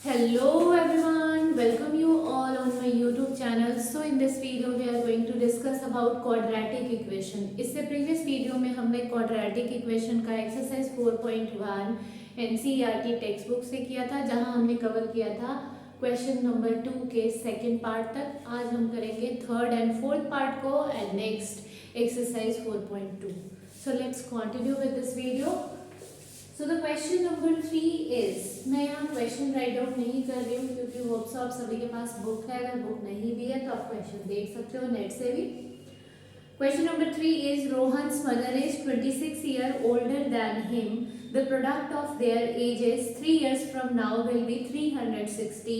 Hello everyone, welcome you all on my YouTube channel. So in this video we are going to discuss about quadratic equation. इससे previous video में हमने quadratic equation का exercise 4.1 NCERT textbook से किया था, जहां हमने cover किया था क्वेश्चन नंबर 2 के सेकेंड पार्ट तक. आज हम करेंगे थर्ड एंड फोर्थ पार्ट को and next exercise 4.2. So let's continue with this video. So the question number 3 is, मैं यहाँ क्वेश्चन राइट डाउन नहीं कर रही हूँ क्योंकि होप्स आप सभी के पास बुक है. अगर बुक नहीं भी है तो आप क्वेश्चन देख सकते हो नेट से भी. Question number 3 is, Rohan's mother is 26 year older than him. The product of their ages 3 years from now will be 360.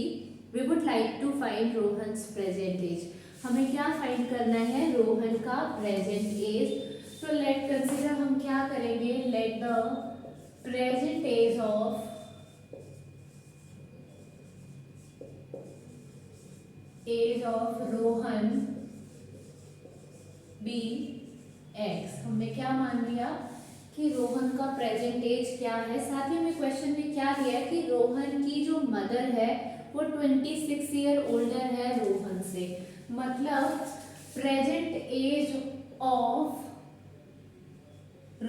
We would like to find Rohan's present age. हमें क्या फाइंड करना है? रोहन का प्रेजेंट एज. तो let consider हम क्या करेंगे, let the present age of Rohan be x. हमने क्या मान लिया कि रोहन का प्रेजेंट एज क्या है. साथ ही में क्वेश्चन में क्या दिया है कि रोहन की जो मदर है वो 26 ईयर ओल्डर है रोहन से. मतलब present age of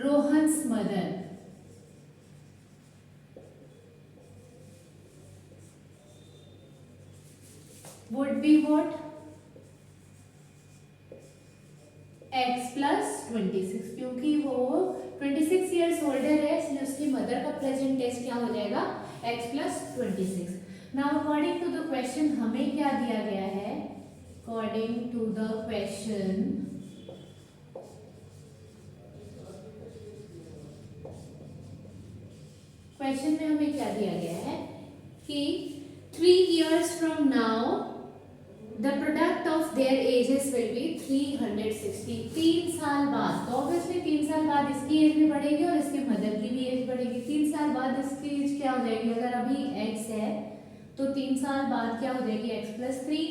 Rohan's mother would be what? x plus 26. क्योंकि वो 26 ईयर्स ओल्डर है इसलिए उसकी मदर का प्रेजेंट एज क्या हो जाएगा? x plus 26. Now according to the question हमें क्या दिया गया है? अकॉर्डिंग टू द क्वेश्चन में हमें क्या दिया गया है कि 3 years from now the product of their ages will be 360. 3 साल बाद, तो ऑब्वियसली 3 साल बाद इसकी एज भी बढ़ेगी और इसके मदर की भी एज बढ़ेगी. 3 साल बाद इसकी एज क्या हो जाएगी? अगर अभी x है तो 3 साल बाद क्या हो जाएगी? x plus 3.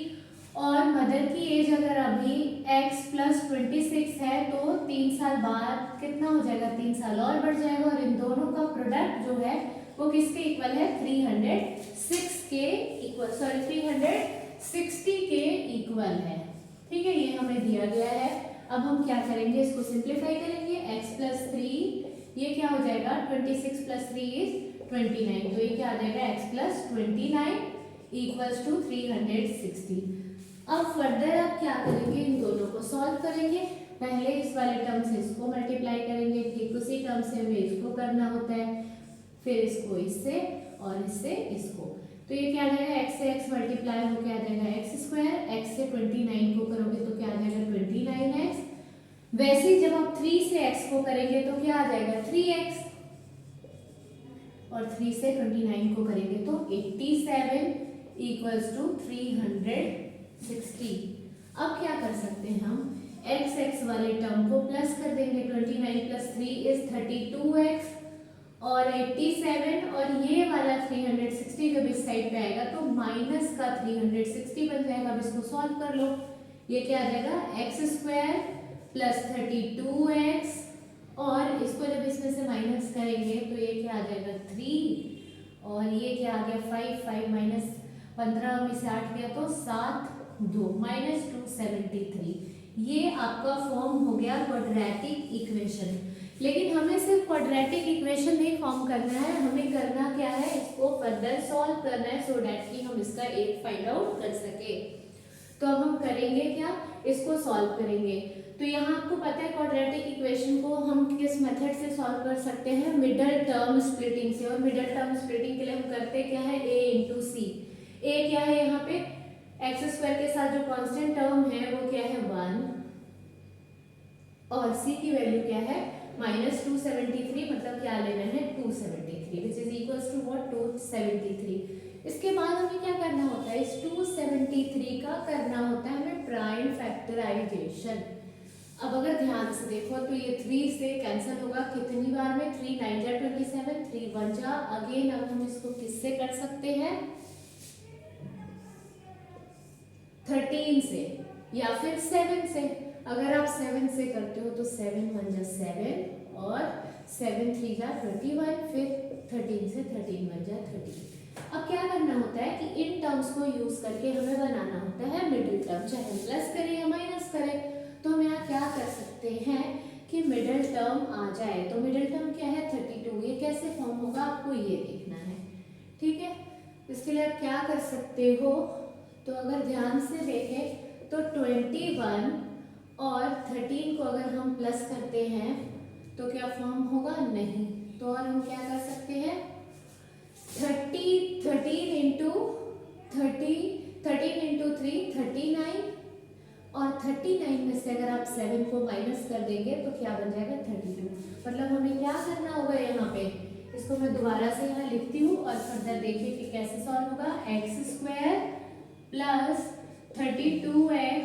और मदर की एज अगर अभी x प्लस 26 है तो 3 साल बाद कितना हो जाएगा? 3 साल और बढ़ जाएगा. और इन दोनों का प्रोडक्ट जो है वो किसके इक्वल है? 306 के इक्वल, सॉरी 360 के इक्वल है. ठीक है, ये हमें दिया गया है. अब हम क्या करेंगे? इसको सिंप्लीफाई करेंगे. x प्लस 3 ये क्या हो जाएगा? 26 प्लस 3 इज 29. तो ये क्या आ जाएगा? x plus 29 equals to 360. अब फर्दर आप क्या करेंगे? इन दोनों को सॉल्व करेंगे. पहले इस वाले टर्म से इसको मल्टीप्लाई करेंगे, ठीक उसी टर्म से हमें इसको करना होता है, फिर इसको इससे और इससे इसको. तो ये क्या आ जाएगा? x से x मल्टीप्लाई हो क्या आ जाएगा? x square. x से 29 को करोगे तो क्या आ जाएगा? 29x. वैसे ही जब आप 3 से x को करेंगे तो क्या आ जाएगा? 3x. और 3 से 29 को करेंगे तो 87 इक्वल्स टू 360. अब क्या कर सकते हैं हम? x वाले टर्म को प्लस कर देंगे. 29 प्लस 3 इज 32x और 87 और ये वाला 360 जब इस साइड पे आएगा तो माइनस का 360 बन जाएगा. अब इसको सॉल्व कर लो. ये क्या आ जाएगा? x स्क्वायर प्लस 32x और इसको जब इसमें से माइनस करेंगे तो ये क्या आ जाएगा? 3 और ये क्या आ गया? 5 माइनस 15 में से 8 गया तो 7 2 माइनस 273. ये आपका फॉर्म हो गया क्वाड्रेटिक इक्वेशन. लेकिन हमें सिर्फ क्वाड्रेटिक इक्वेशन नहीं फॉर्म करना है, हमें करना क्या है? इसको फर्दर सॉल्व करना है सो दैट कि हम इसका एक फाइंड आउट कर सके. तो अब हम करेंगे क्या? इसको सॉल्व करेंगे. तो यहाँ आपको पता है क्वाड्रेटिक इक्वेशन को हम किस मेथड से सॉल्व कर सकते हैं? मिडल टर्म स्प्लिटिंग से. और मिडल टर्म स्प्लिटिंग के लिए हम करते क्या है? a इंटू सी. ए क्या है यहाँ पे? एक्स स्क्वायर के साथ जो कांस्टेंट टर्म है वो क्या है? 1 और c की वैल्यू क्या है? माइनस 273. मतलब क्या लेना है? 273 which is equals to what? 273. इसके बाद हमें क्या करना होता है? इस 273 का करना होता है हमें प्राइम फैक्टराइजेशन. अब अगर ध्यान से देखो तो ये 3 से कैंसिल होगा कितनी बार में? 3 9 जा 27, 3 1 जा. अगेन अब हम इसको किससे कर सकते हैं? 13 से या फिर 7 से. अगर आप 7 से करते हो तो 7 1 जा 7 और 7 3 जा 21, फिर 13 से 13 1 जा 13. अब क्या करना होता है कि इन टर्म्स को यूज करके हमें बनाना होता है मिडिल टर्म, चाहे हम प्लस करें या माइनस करें। तो हम यहाँ क्या कर सकते हैं कि मिडिल टर्म आ जाए। तो मिडिल टर्म क्या है 32, ये कैसे फॉर्म होगा आपको ये देखना है, ठीक है। इसके लिए आप क्या कर सकते हो, तो अगर ध्यान से देखें तो 21 और 13 को अगर हम प्लस करते हैं तो क्या फॉर्म होगा, नहीं। तो और हम क्या कर सकते हैं 13 इंटू 3 39, और 39 में से अगर आप 7 को माइनस कर देंगे तो क्या बन जाएगा 32। मतलब हमें क्या करना होगा यहाँ पे, इसको मैं दोबारा से यहाँ लिखती हूँ और फर्दर देखिए कि कैसे सॉल्व होगा। X square plus 32x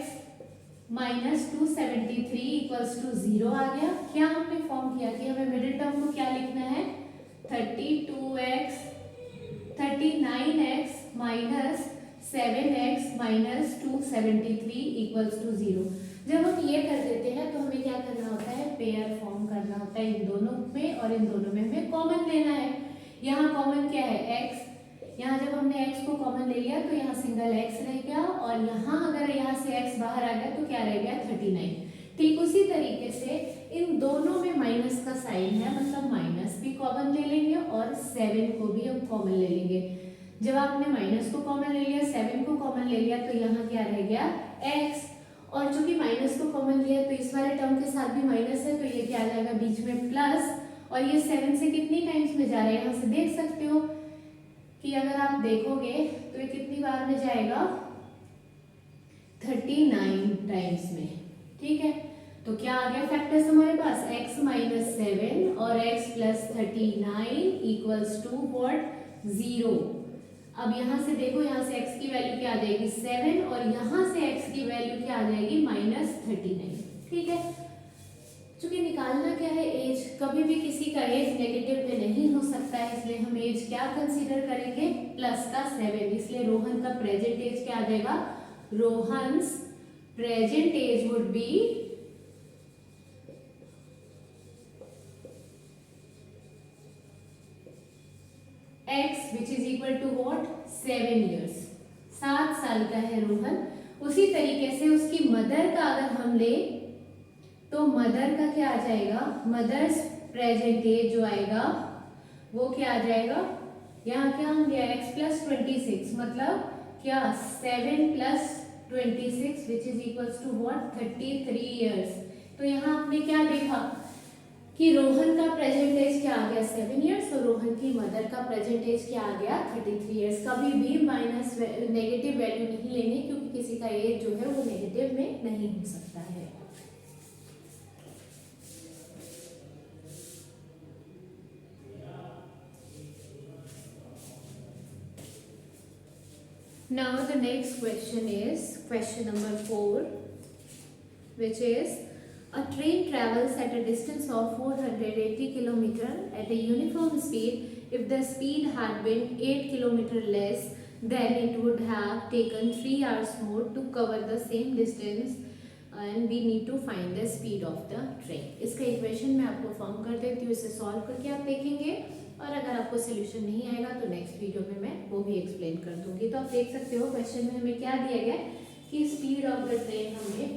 minus 273 equals to 0 आ गया। क्या हमने फॉर्म किया कि हमें मिडिल टर्म को क्या लिखना है 39x minus 7x minus 273 equals to 0। जब हम ये कर देते हैं तो हमें क्या करना होता है, पेयर फॉर्म करना होता है इन दोनों में, और इन दोनों में हमें कॉमन लेना है। यहाँ कॉमन क्या है x, यहाँ जब हमने x को कॉमन ले लिया तो यहाँ सिंगल x रह गया, और यहाँ अगर यहाँ से x बाहर आ गया तो क्या रह गया 39। ठीक उसी तरीके से इन दोनों में माइनस का साइन है, मतलब माइनस भी कॉमन ले लेंगे और 7 को भी हम कॉमन ले लेंगे। जब आपने माइनस को कॉमन ले लिया 7 को कॉमन ले लिया तो यहाँ क्या रह गया x, और चूंकि माइनस को कॉमन लिया तो इस वाले टर्म के साथ भी माइनस है तो ये क्या आ जाएगा बीच में प्लस, और ये 7 से कितनी टाइम्स में जा रहा है यहाँ से देख सकते हो कि अगर आप देखोगे तो ये कितनी बार में जाएगा 39 टाइम्स में, ठीक है। तो क्या आ गया फैक्टर्स हमारे पास x माइनस 7 और x plus 39 equals to what 0। अब यहाँ से देखो, यहाँ से x की वैल्यू क्या आ जाएगी 7 और यहाँ से x की वैल्यू क्या आ जाएगी माइनस 39, ठीक है। चूंकि निकालना क्या है एज, कभी भी किसी का एज नेगेटिव में नहीं हो सकता है, इसलिए हम एज क्या कंसीडर करेंगे प्लस का 7। इसलिए रोहन का प्रेजेंट एज क्या आ जाएगा, Rohan's present age would be x which is equal to what 7 years, 7 साल का है रोहन। उसी तरीके से उसकी मदर का अगर हम ले तो मदर का क्या आ जाएगा, मदर्स प्रेजेंट एज जो आएगा वो क्या आ जाएगा, यहाँ क्या हम लिया x प्लस 26, मतलब क्या 7 plus 26 which is equals to what 33 years. तो यहाँ आपने क्या देखा कि रोहन का प्रेजेंट एज क्या आ गया 7 ईयर्स और रोहन की मदर का प्रेजेंट एज क्या आ गया 33 ईयर्स। कभी भी माइनस नेगेटिव वैल्यू नहीं लेंगे क्योंकि किसी का एज जो है वो नेगेटिव में नहीं हो सकता है। Now the next question is question number 4, which is a train travels at a distance of 480 km at a uniform speed. If the speed had been 8 km less, then it would have taken 3 hours more to cover the same distance and we need to find the speed of the train. इसका equation मैं आपको form कर देती हूँ, इसे solve करके आप देखेंगे और अगर आपको सोल्यूशन नहीं आएगा तो नेक्स्ट वीडियो में मैं वो भी एक्सप्लेन कर दूंगी। तो आप देख सकते हो क्वेश्चन में हमें क्या दिया गया कि स्पीड ऑफ द ट्रेन हमें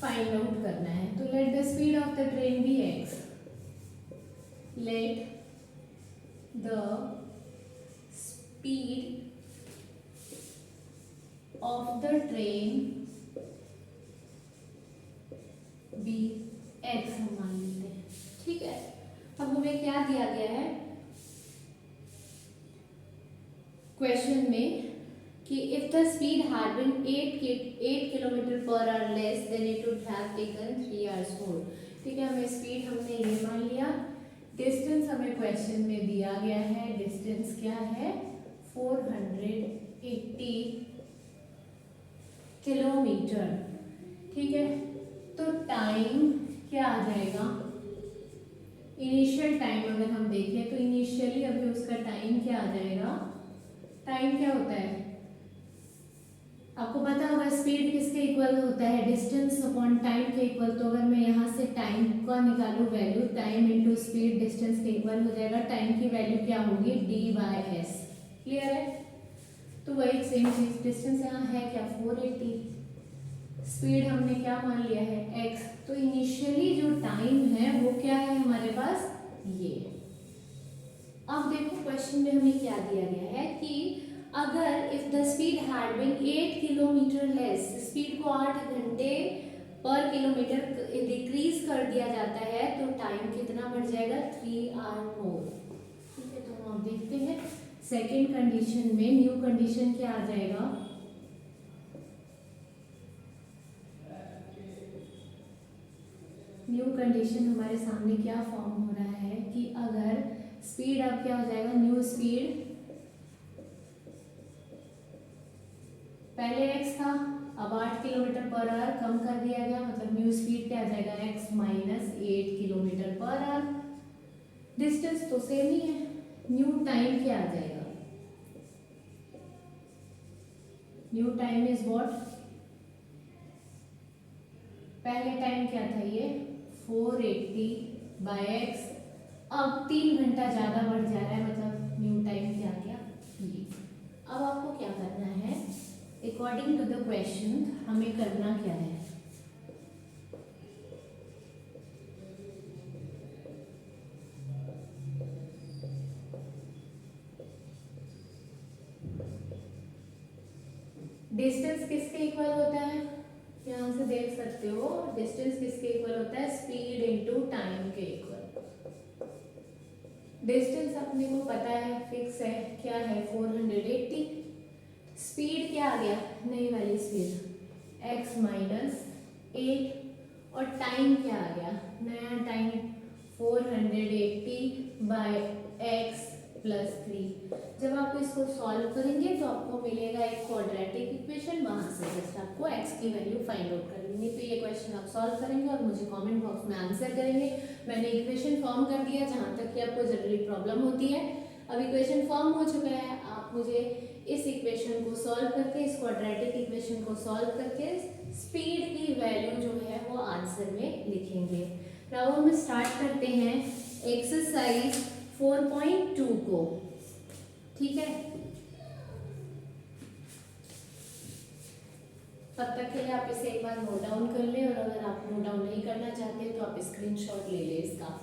फाइंड आउट करना है। तो let the speed of the train be x, let the speed of the train be x हम मान लेते हैं, ठीक है। अब हमें क्या दिया गया है क्वेश्चन में कि if the speed had been 8 kilometre per hour less than it would have taken 3 hours more, ठीक है। हमें स्पीड हमने ये मान लिया, डिस्टेंस हमें क्वेश्चन में दिया गया है, डिस्टेंस क्या है 480 किलोमीटर, ठीक है। तो टाइम क्या आ जाएगा, इनिशियल टाइम अगर हम देखें तो इनिशियली अभी उसका टाइम क्या आ जाएगा, टाइम क्या होता है आपको पता होगा, स्पीड किसके इक्वल होता है डिस्टेंस अपॉन टाइम के इक्वल। तो अगर मैं यहाँ से टाइम का निकालूं value, time into speed distance के इक्वल हो जाएगा। टाइम की वैल्यू क्या होगी d/s, क्लियर है। वही सेम चीज, डिस्टेंस यहाँ है क्या 480, स्पीड हमने क्या मान लिया है x, तो इनिशियली जो टाइम है वो क्या है हमारे पास ये। अब देखो क्वेश्चन में हमें क्या दिया गया है कि अगर if the speed had been 8 kilometre less, speed को 8 घंटे पर किलोमीटर डिक्रीज कर दिया जाता है तो टाइम कितना बढ़ जाएगा 3 आवर मोर। ठीक है, तो हम देखते हैं सेकेंड कंडीशन में न्यू कंडीशन क्या आ जाएगा, न्यू कंडीशन हमारे सामने क्या फॉर्म हो रहा है कि अगर स्पीड अब क्या हो जाएगा, न्यू स्पीड पहले x था, अब 8 किलोमीटर पर आवर कम कर दिया गया, मतलब न्यू स्पीड क्या आ जाएगा x minus 8 kilometre per our. Distance तो सेम ही है, न्यू टाइम क्या आ जाएगा, न्यू टाइम इज व्हाट, पहले टाइम क्या था ये 480 बाय x, अब 3 घंटा ज्यादा बढ़ जा रहा है, मतलब न्यू टाइम क्या आ गया ये। अब आपको क्या करना है, अकॉर्डिंग टू द क्वेश्चन हमें करना क्या है, डिस्टेंस किसके इक्वल होता है, यहाँ से देख सकते हो डिस्टेंस किसके इक्वल होता है, स्पीड इनटू टाइम के इक्वल। डिस्टेंस अपने को पता है फिक्स है, क्या है 480, स्पीड क्या आ गया नई वाली स्पीड x माइनस 8, और टाइम क्या आ गया नया टाइम 480 बाय x प्लस 3। जब आप इसको सॉल्व करेंगे तो आपको मिलेगा एक क्वाड्रेटिक इक्वेशन, वहां से जस्ट आपको x की वैल्यू फाइंड आउट करनी है। तो ये क्वेश्चन आप सॉल्व करेंगे और मुझे कमेंट बॉक्स में आंसर करेंगे। मैंने इक्वेशन फॉर्म कर दिया जहां तक कि आपको जनरली प्रॉब्लम होती है। अब इक्वेशन फॉर्म हो चुका है, आप मुझे इस इक्वेशन को सॉल्व करके, इस क्वाड्रेटिक इक्वेशन को सॉल्व करके स्पीड की वैल्यू जो है वो आंसर में लिखेंगे। नाउ हम स्टार्ट करते हैं एक्सरसाइज 4.2 को। ठीक है, तब तक के लिए आप इसे एक बार नोट डाउन कर लें, और अगर आप नोट डाउन नहीं करना चाहते तो आप स्क्रीनशॉट ले लें इसका।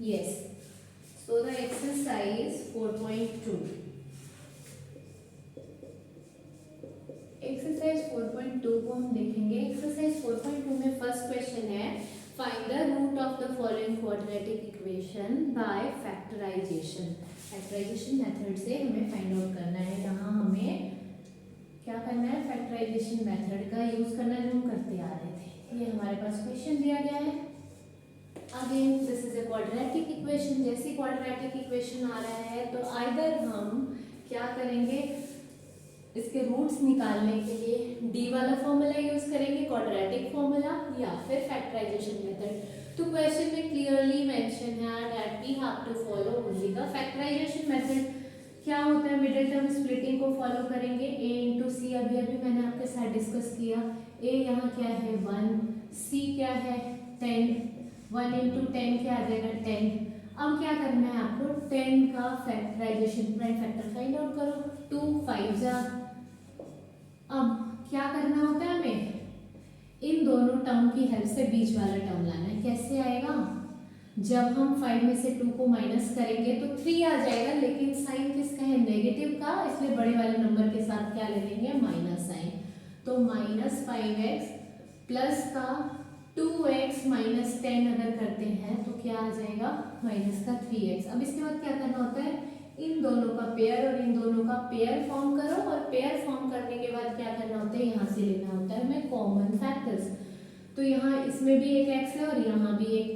Yes, so the exercise 4.2. Exercise 4.2 को हम देखेंगे। एक्सरसाइज 4.2 में फर्स्ट क्वेश्चन है find the root of the following quadratic equation by factorisation. Factorisation method से हमें फाइंड आउट करना है। यहाँ हमें क्या करना है, फैक्टराइजेशन मेथड का यूज करना है जो हम करते आ रहे थे। ये हमारे पास क्वेश्चन दिया गया है। Again this is a quadratic equation. जैसे क्वाड्रेटिक इक्वेशन आ रहा है तो आइदर हम क्या करेंगे, इसके रूट्स निकालने के लिए डी वाला फॉर्मूला यूज करेंगे, क्वाड्रेटिक फॉर्मूला, या फिर फैक्टराइजेशन मेथड। तो क्वेश्चन में क्लियरली मेंशन है that we have to follow only the factorisation method. क्या होता है, मिडिल टर्म स्प्लिटिंग को फॉलो करेंगे। a इंटू सी अभी अभी मैंने आपके साथ डिस्कस किया। a यहाँ क्या है 1, c क्या है 10, 1 इंटू 10 क्या आ जाएगा 10। अब क्या करना है आपको, 10 का factorisation prime factor find out करो। 2 5 जा। अब क्या करना होता है हमें, इन दोनों टर्म की हेल्प से बीच वाला टर्म लाना है। कैसे आएगा, जब हम 5 में से 2 को माइनस करेंगे तो 3 आ जाएगा, लेकिन साइन किसका है नेगेटिव का, इसलिए बड़े वाले नंबर के साथ क्या ले लेंगे माइनस साइन। तो माइनस 5x प्लस का 2x माइनस 10 अगर करते हैं तो क्या आ जाएगा माइनस का 3x। अब इसके बाद क्या करना होता है, इन दोनों का पेयर और इन दोनों का पेयर फॉर्म करो, और पेयर फॉर्म करने के बाद क्या करना होता है, यहाँ से लेना होता है हमें कॉमन फैक्टर्स। तो यहाँ इसमें भी एक x है और यहाँ भी एक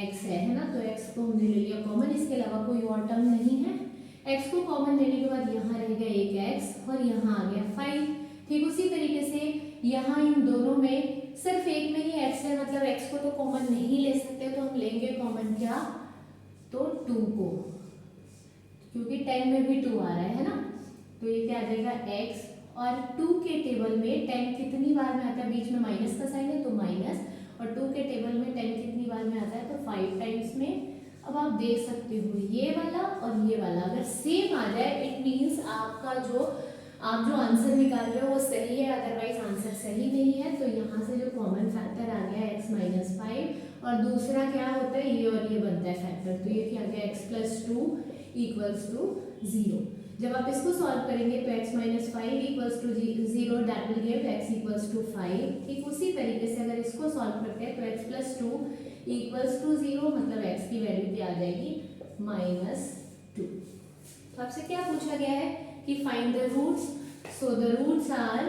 x है ना, तो x को हमने ले लिया कॉमन, इसके अलावा कोई और टर्म नहीं है। x को कॉमन लेने के बाद यहाँ रह गया एक x और यहाँ आ गया 5। ठीक उसी तरीके से यहाँ इन दोनों में सिर्फ एक में ही x है, मतलब x को तो कॉमन नहीं ले सकते, तो हम लेंगे कॉमन क्या, तो 2 को, क्योंकि 10 में भी 2 आ रहा है ना। तो ये क्या आ जाएगा x और 2 के टेबल में 10 कितनी बार में आता है, बीच में माइनस का साइन है तो माइनस, और 2 के टेबल में 10 कितनी बार में आता है तो 5 टाइम्स में। अब आप देख सकते हो ये वाला और ये वाला अगर सेम आ जाए इट मीन्स आपका जो आप जो आंसर निकाल रहे हो वो सही है, अदरवाइज आंसर सही नहीं है। तो यहाँ से जो कॉमन फैक्टर आ गया x माइनस 5 और दूसरा क्या होता है ये और ये बनता है फैक्टर, तो ये क्या गया x प्लस 2 इक्वल्स टू 0। जब आप इसको सॉल्व करेंगे तो x minus 5 equals to 0 that will give x equals to 5। ठीक उसी तरीके से अगर इसको सॉल्व करते हैं तो x प्लस 2 इक्वल्स टू 0 मतलब x की वैल्यू क्या आ जाएगी -2। तो आपसे क्या पूछा गया है कि find the roots, so the roots are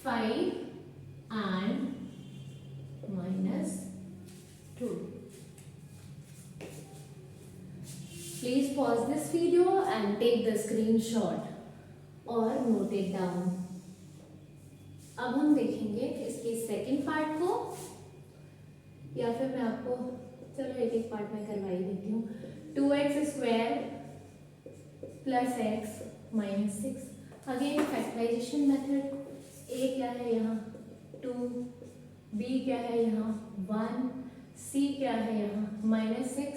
-5 and -2. Please pause this video and take the screenshot or note it down. अब हम देखेंगे इसके सेकंड पार्ट को, या फिर मैं आपको चलो एक एक पार्ट में करवा ही देती हूँ। 2x square plus x minus 6, again factorisation method. a क्या है यहाँ 2, b क्या है यहाँ 1, c क्या है यहाँ -6,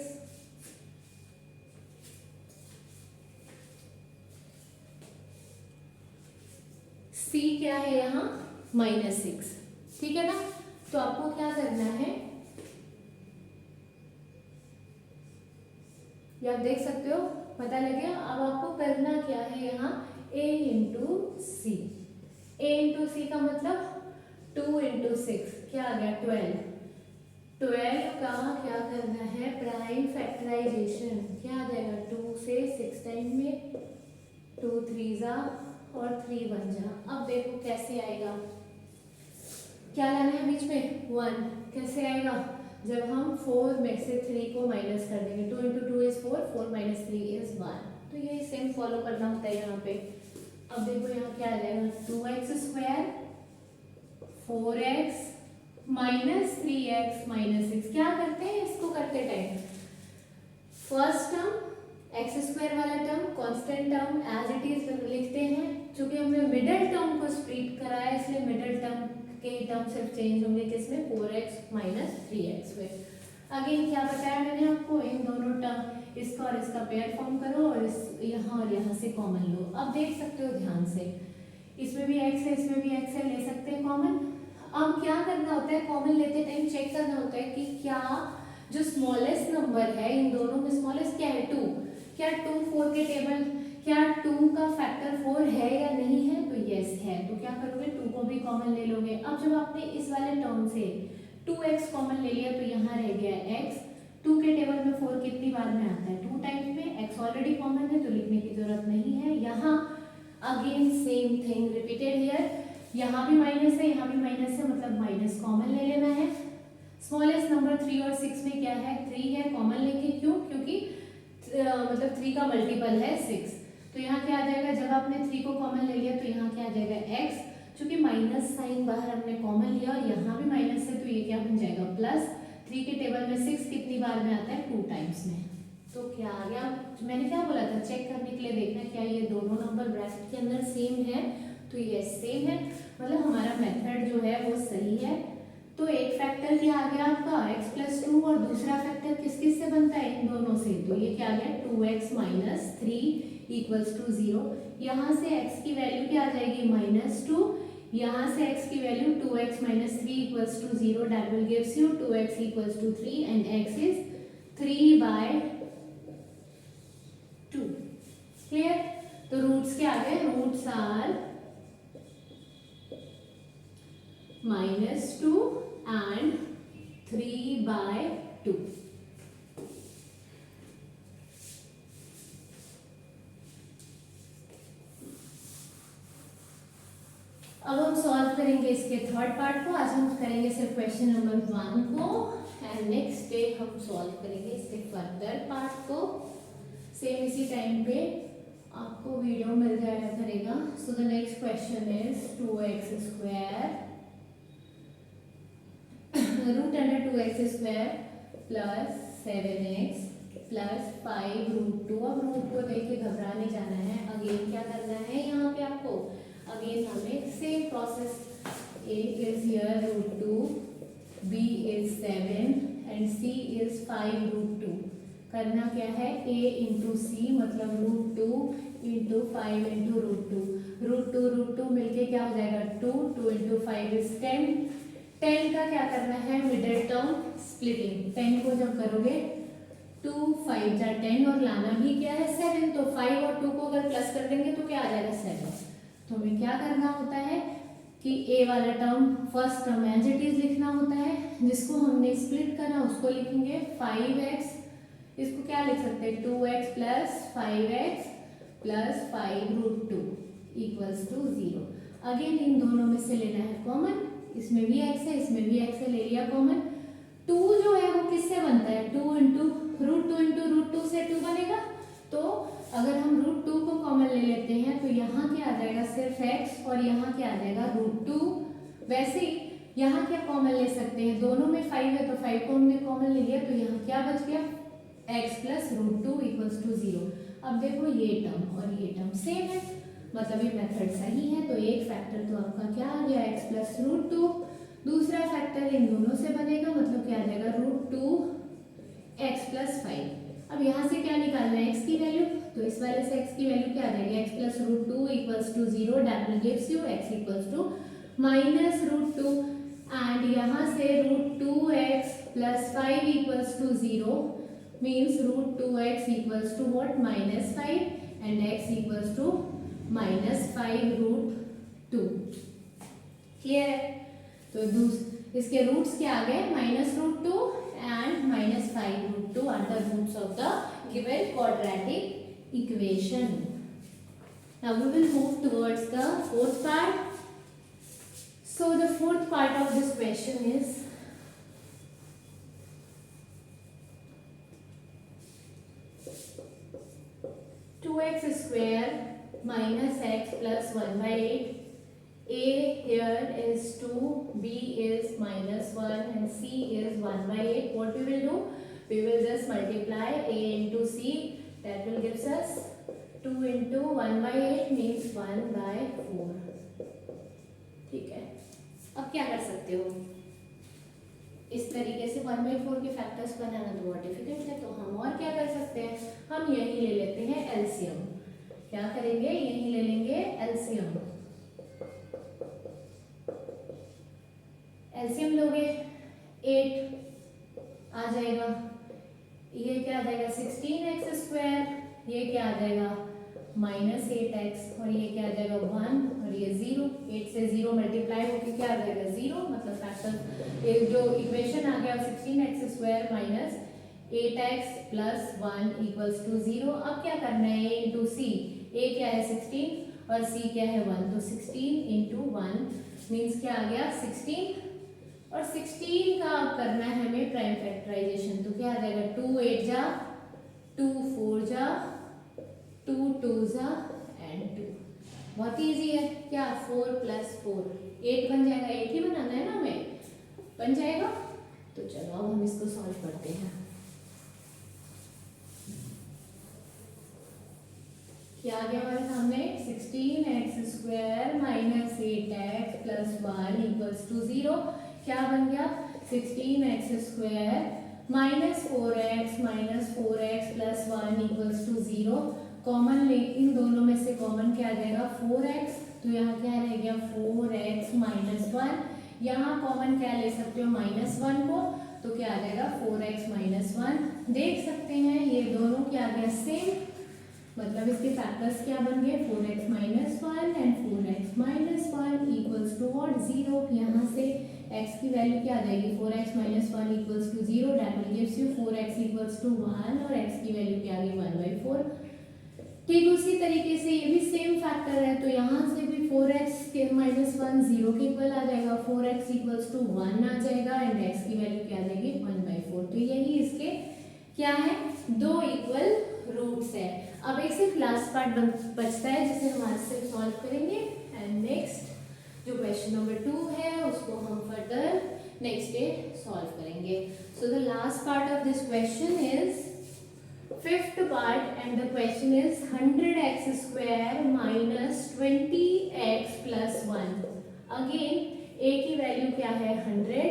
c क्या है यहाँ -6। ठीक है ना, तो आपको क्या करना है, ये आप देख सकते हो पता लग गया। अब आपको करना क्या है यहाँ a into C, a into C का मतलब 2 इंटू 6 क्या आ गया 12। 12 का क्या करना है प्राइम फैक्टराइजेशन, क्या आ जाएगा 2 से 6 टाइम में 2 3 जा और 3 1 जा। अब देखो कैसे आएगा, क्या लाना है बीच में 1, कैसे आएगा जब हम 4 में से 3 को माइनस कर देंगे। 2 इंटू 2 इज 4, 4 माइनस 3 इज 1। तो ये सेम फॉलो करना होता है यहाँ पे। अब देखो यहाँ क्या आ जाएगा 2x square 4x minus 3x minus 6। क्या करते हैं इसको करते time first term X square वाला term constant term as it is लिखते हैं। चूंकि हमने मिडिल टर्म को स्प्लिट करा है इसलिए मिडिल टर्म के टर्म सिर्फ चेंज होंगे किसमें 4x माइनस 3x में। अगेन क्या बताया मैंने आपको, इन दोनों टर्म इसका और इसका पेयर फॉर्म करो और इस यहाँ और यहाँ से कॉमन लो। अब देख सकते हो ध्यान से इसमें भी x है इसमें भी x है, ले सकते हैं कॉमन। अब क्या करना होता है कॉमन लेते टाइम चेक करना होता है कि क्या जो स्मॉलेस्ट नंबर है इन दोनों में स्मॉलेस्ट क्या है 2, क्या 2 4 के टेबल क्या 2 का फैक्टर 4 है या नहीं है, तो यस है। तो क्या करोगे 2 को भी कॉमन ले लोगे। अब जब आपने इस वाले टर्म से 2x कॉमन ले लिया तो यहाँ रह गया x। 2 के टेबल में 4 कितनी बार में आता है 2 टाइम्स में, x ऑलरेडी कॉमन है तो लिखने की जरूरत नहीं है। यहाँ again same thing repeated here, यहाँ भी माइनस है यहाँ भी माइनस है मतलब माइनस कॉमन ले लेना है। स्मॉलेस्ट नंबर 3 और 6 में क्या है 3 है, कॉमन लेंगे क्यों, क्योंकि मतलब 3 का मल्टीपल है 6। तो यहाँ क्या आ जाएगा जब आपने 3 को कॉमन ले लिया तो यहाँ क्या आ जाएगा x, चूंकि माइनस साइन बाहर हमने कॉमन लिया और यहाँ भी माइनस है तो ये क्या बन जाएगा प्लस। 3 के टेबल में 6 कितनी बार में आता है 2 टाइम्स में। तो क्या आ गया, मैंने क्या बोला था चेक करने के लिए देखना क्या ये दोनों नंबर ब्रैकेट के अंदर सेम है, तो ये सेम है मतलब हमारा मेथड जो है वो सही है। तो एक फैक्टर क्या आ गया आपका x प्लस 2 और दूसरा फैक्टर किस किस से बनता है इन दोनों से, तो ये क्या आ गया 2x माइनस 3 इक्वल्स टू 0। यहाँ से x की वैल्यू क्या आ जाएगी -2, यहाँ से x की value 2x minus 3 equals to 0 that will gives you 2x equals to 3 and x is 3/2। Clear, तो रूट्स क्या आ गए, रूट्स आर -2 and 3/2। अब हम सॉल्व करेंगे इसके थर्ड पार्ट को। आज हम करेंगे सिर्फ क्वेश्चन नंबर 1 को एंड नेक्स्ट डे हम सॉल्व करेंगे इसके फर्दर पार्ट को। सेम इसी टाइम पे आपको वीडियो मिल जाया करेगा। So the next question is 2x square root under 2x square plus 7x plus 5√2। अब रूट को देख के घबरा नहीं जाना है, अगेन क्या करना है यहाँ पे आपको, अगेन हमें same process, a is here √2, b is 7 and c is 5√2। करना क्या है, a इंटू सी मतलब √2 इंटू 5 इंटू √2 मिलके क्या हो जाएगा 2, 2 इंटू 5 इज 10। 10 का क्या करना है, मिडिल टर्म स्प्लिटिंग। 10 को जब करोगे 2 5 जा 10 और लाना भी क्या है 7, तो 5 और 2 को अगर प्लस कर देंगे तो क्या आ जाएगा 7। तो हमें क्या करना होता है कि a वाला term first term as it is लिखना होता है, जिसको हमने स्प्लिट करा उसको लिखेंगे 5x, इसको क्या लिख सकते हैं 2x plus 5x plus 5√2 equals to 0। Again इन दोनों में से लेना है कॉमन, इसमें भी x है इसमें भी x है, ले लिया कॉमन। 2 जो है वो किससे बनता है, 2 इंटू √2 से 2 बनेगा। तो अगर हम √2 को कॉमन ले लेते हैं तो यहाँ क्या आ जाएगा सिर्फ x और यहाँ क्या आ जाएगा √2। वैसे ही यहाँ क्या कॉमन ले सकते हैं, दोनों में 5 है तो 5 को हमने कॉमन ले लिया, तो यहाँ क्या बच गया x प्लस √2 इक्वल्स टू 0। अब देखो ये टर्म और ये टर्म सेम है, मतलब ये मेथड सही है। तो एक फैक्टर तो आपका क्या आ गया x प्लस √2, दूसरा फैक्टर इन दोनों से बनेगा, मतलब क्या आ जाएगा √2x प्लस 5। अब यहाँ से क्या निकालना है x की वैल्यू, तो इस वाले से x की वैल्यू क्या आ जाएगी, x plus √2 equals to 0, that will gives you x equals to minus √2 and यहाँ से √2x plus 5 equals to 0 means √2x equals to what, minus 5 and x equals to minus 5√2। Clear है, तो इसके roots क्या आ गए, -√2 and minus 5√2 are the roots of the given quadratic equation. Now we will move towards the fourth part. So the fourth part of this question is 2x square minus x plus 1/8. A here is 2, b is -1 and c is 1/8. What we will do? We will just multiply a into c. That will gives us 2 into 1/8 means 1/4. ठीक है, अब क्या कर सकते हो, इस तरीके से 1/4 के फैक्टर्स बनाना तो बहुत डिफिकल्ट है, तो हम और क्या कर सकते हैं, हम यही ले लेते हैं एलसीएम। क्या करेंगे, यही ले लेंगे एलसीएम। एलसीएम लोगे 8 आ जाएगा, ये क्या आ जाएगा 16x स्क्वायर, ये क्या आ जाएगा -8x और ये क्या आ जाएगा 1 और ये 0। 8 से 0 मल्टीप्लाई होकर क्या आ जाएगा 0, मतलब फैक्टर ये जो इक्वेशन आ गया 16x square minus 8x plus 1 equals to 0। अब क्या करना है, a इंटू सी, a क्या है 16 और c क्या है 1, तो 16 इंटू 1 मीन्स क्या आ गया 16 और 16 का अब करना है हमें प्राइम फैक्टराइजेशन, तो क्या आ जाएगा 2 8 जा 2 4 जा 2 2 जा एंड 2। बहुत इजी है, क्या 4 प्लस 4 8 बन जाएगा, 8 ही बनाना है ना हमें, बन जाएगा। तो चलो अब हम इसको सॉल्व करते हैं। क्या आ गया हमारे सामने 16x square minus 8x plus 1 equals to 0। क्या बन गया 16x square minus 4x plus 1 equals to 0। Common ले, इन दोनों में से कॉमन क्या आ जाएगा 4x, तो यहाँ क्या रह गया 4x माइनस 1। यहाँ कॉमन क्या ले सकते हो -1 को, तो क्या आ जाएगा 4x माइनस 1। देख सकते हैं ये दोनों क्या आ गया सेम, मतलब इसके फैक्टर्स क्या बन गए 4x minus 1 and 4x minus 1 equals to what 0। यहाँ से x की वैल्यू क्या आ जाएगी 4x minus 1 equals to 0, that will gives you 4x equals to 1 और x की वैल्यू क्या आ गई 1/4। ठीक उसी तरीके से ये भी सेम फैक्टर है, तो यहाँ से भी 4x के माइनस 1 0 के इक्वल आ जाएगा, 4x इक्वल्स टू 1 आ जाएगा एंड x की वैल्यू क्या आ जाएगी 1/4। तो यही इसके क्या है, दो इक्वल रूट्स है। अब एक सिर्फ लास्ट पार्ट बचता है जिसे हम आज से सॉल्व करेंगे एंड नेक्स्ट जो क्वेश्चन नंबर 2 है उसको हम फर्दर नेक्स्ट डे सॉल्व करेंगे। So the last part of this question is fifth part and the question is 100x square minus 20x plus 1. Again a की वैल्यू क्या है 100,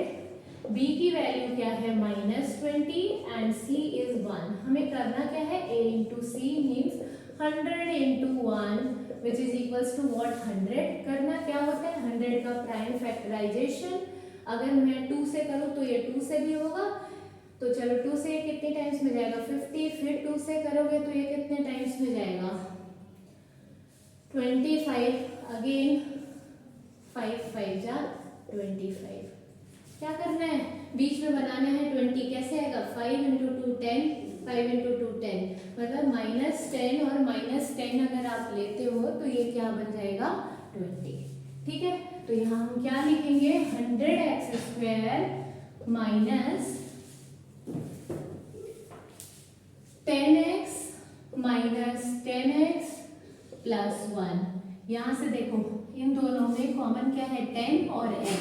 b की value क्या है -20 एंड c is 1. हमें करना क्या है a into c means 100 into 1 which is equals to what 100. करना क्या होता है 100 का प्राइम फैक्टराइजेशन. अगर मैं 2 से करूँ तो ये 2 से भी होगा, तो चलो 2 से ये कितने टाइम्स में जाएगा 50, फिर 2 से करोगे तो ये कितने टाइम्स में जाएगा 25. अगेन 5 5 जा 25. क्या करना है बीच में बनाना है 20. कैसे आएगा 5 into 2 10, 5 into 2 10, मतलब -10 और -10 अगर आप लेते हो तो ये क्या बन जाएगा 20. ठीक है, तो यहाँ हम क्या लिखेंगे 100x square minus 10x minus 10x plus 1. यहाँ से देखो इन दोनों में कॉमन क्या है 10 और x,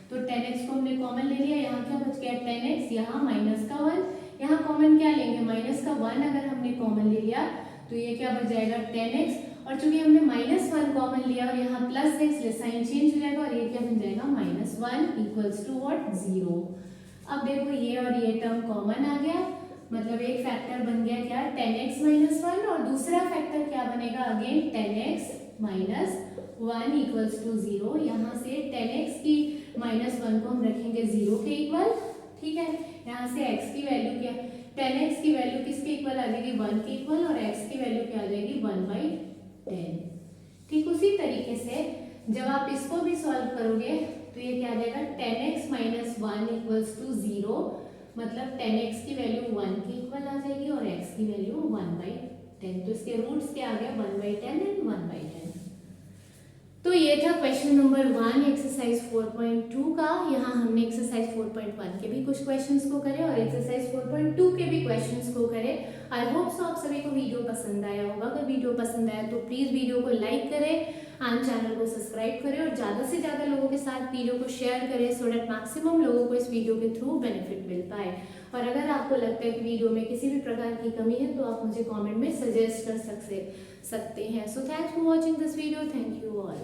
तो 10x को हमने कॉमन ले लिया. यहाँ क्या बच गया 10x, यहाँ माइनस का 1, यहाँ कॉमन क्या लेंगे माइनस का 1. अगर हमने कॉमन ले लिया तो ये क्या बच जाएगा 10x, और चूंकि हमने -1 कॉमन लिया और यहाँ प्लस x ले साइन चेंज हो जाएगा और ये क्या बन जाएगा -1 इक्वल्स टू व्हाट 0. अब देखो ये और ये टर्म कॉमन आ गया, मतलब एक फैक्टर बन गया क्या 10x माइनस 1 और दूसरा फैक्टर क्या बनेगा again 10x minus 1 equals to 0. यहाँ से 10x की -1 को हम रखेंगे 0 के इक्वल. ठीक है, यहाँ से x की वैल्यू क्या 10x की वैल्यू किसके इक्वल आ जाएगी 1 के इक्वल, और x की वैल्यू क्या आ जाएगी 1/10. ठीक उसी तरीके से जब आप इसको भी सॉल्व करोगे तो ये क्या आ जाएगा 10x माइनस 1 इक्वल्स टू 0, मतलब 10x की वैल्यू 1 के इक्वल आ जाएगी और x की वैल्यू 1/10. तो इसके रूट्स क्या आ गया 1/10 एंड 1/10. तो ये था क्वेश्चन नंबर 1 एक्सरसाइज 4.2 का. यहाँ हमने एक्सरसाइज 4.1 के भी कुछ क्वेश्चंस को करे और एक्सरसाइज 4.2 के भी क्वेश्चंस को करे. आई होप सो आप सभी को वीडियो पसंद आया होगा. अगर वीडियो पसंद आया तो प्लीज़ वीडियो को लाइक करें एंड चैनल को सब्सक्राइब करें और ज़्यादा से ज़्यादा लोगों के साथ वीडियो को शेयर करें सो डैट मैक्सिमम लोगों को इस वीडियो के थ्रू बेनिफिट मिल पाए. और अगर आपको लगता है कि वीडियो में किसी भी प्रकार की कमी है तो आप मुझे कॉमेंट में सजेस्ट कर सकते हैं. So thanks for watching this video. Thank you all.